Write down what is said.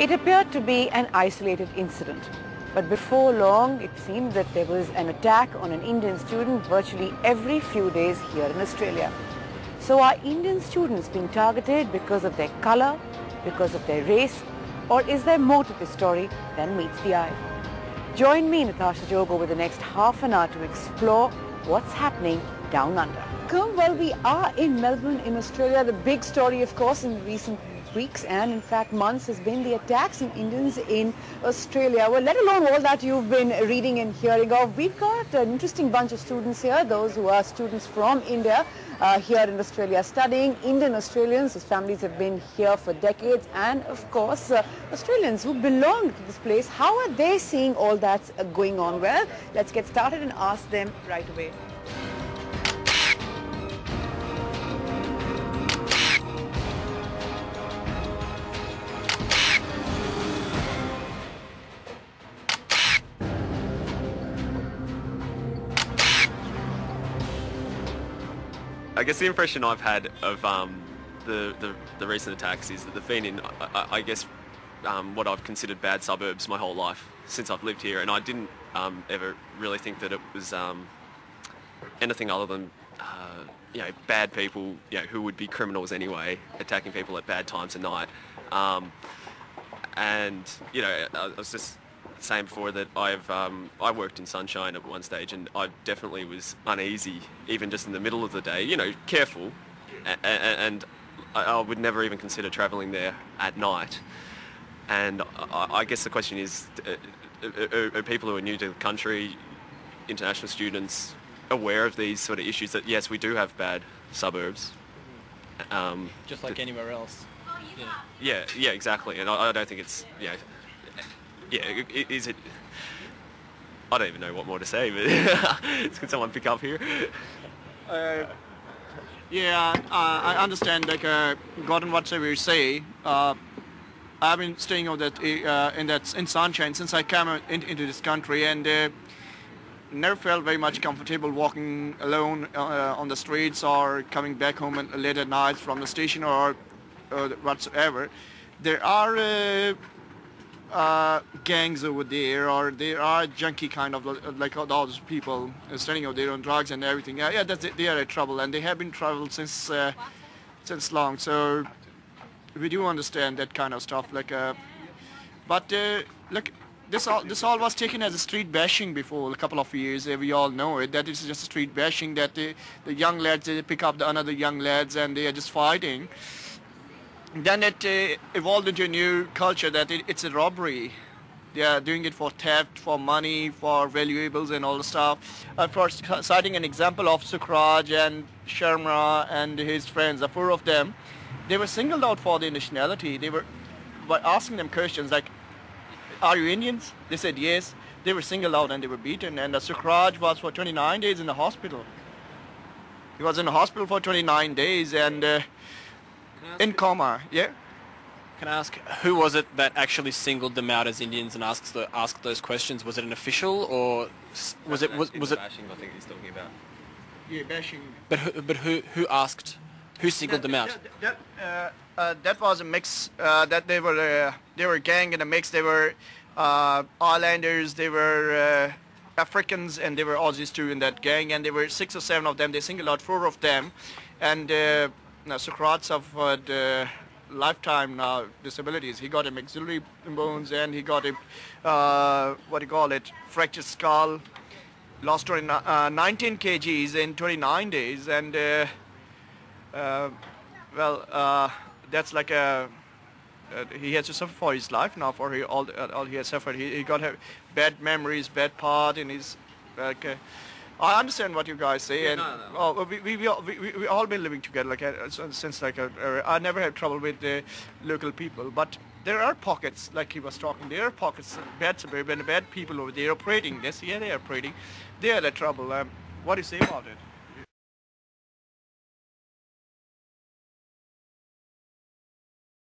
It appeared to be an isolated incident, but before long it seemed that there was an attack on an Indian student virtually every few days here in Australia. So are Indian students being targeted because of their color, because of their race, or is there more to this story than meets the eye? Join me, Natasha Jog, over the next half an hour to explore what's happening down under. Well, we are in Melbourne in Australia. The big story, of course, in recent weeks and in fact months has been the attacks on Indians in Australia. Well, let alone all that you've been reading and hearing of. We've got an interesting bunch of students here, those who are students from India here in Australia studying, Indian Australians whose families have been here for decades, and of course Australians who belong to this place. How are they seeing all that's going on? Well, let's get started and ask them right away. I guess the impression I've had of the recent attacks is that they've been in, I guess, what I've considered bad suburbs my whole life since I've lived here, and I didn't ever really think that it was anything other than bad people, who would be criminals anyway, attacking people at bad times of night. And I was just saying before that I worked in sunshine at one stage, and I definitely was uneasy even just in the middle of the day, careful, and I would never even consider travelling there at night. And I guess the question is, are people who are new to the country, international students, aware of these sort of issues, that yes, we do have bad suburbs, just like anywhere else? Yeah, exactly. And I don't think it's is it? I don't even know what more to say, but can someone pick up here? I understand. Gordon, whatever you say, I've been staying out in sunshine since I came into this country, and never felt very much comfortable walking alone on the streets or coming back home late at night from the station or whatsoever. There are gangs over there, or there are junkie kind of like all those people standing out there on drugs and everything. They are in trouble, and they have been trouble since long. So we do understand that kind of stuff. But look, this all was taken as a street bashing before a couple of years. We all know it. That it's just a street bashing. That the young lads, they pick up the another young lads, and they are just fighting. Then it evolved into a new culture that it's a robbery. They are doing it for theft, for money, for valuables and all the stuff. For citing an example of Sukhraj and Sharma and his friends, the four of them, they were singled out for their nationality. They were, by asking them questions like, are you Indians? They said yes. They were singled out and they were beaten. And Sukhraj was for 29 days in the hospital. He was in the hospital for 29 days and in coma. Yeah. Can I ask, who was it that actually singled them out as Indians and asked those questions? Was it an official, or was it bashing? I think he's talking about. Yeah, bashing. But who asked? Who singled them out? That was a mix. That they were a gang in a mix. They were islanders. They were Africans, and they were Aussies too in that gang. And there were 6 or 7 of them. They singled out 4 of them, and Sukhraj suffered lifetime now disabilities. He got a maxillary bones, and he got a fractured skull. Lost 19 kgs in 29 days, and that's like he has to suffer for his life now for all he has suffered. He got bad memories, bad part in his. I understand what you guys say, and we all been living together since I never had trouble with the local people, but there are pockets, like he was talking. There are pockets, bad suburban, bad people over there operating. Yes, yeah, they are operating. They are the trouble. What do you say about it?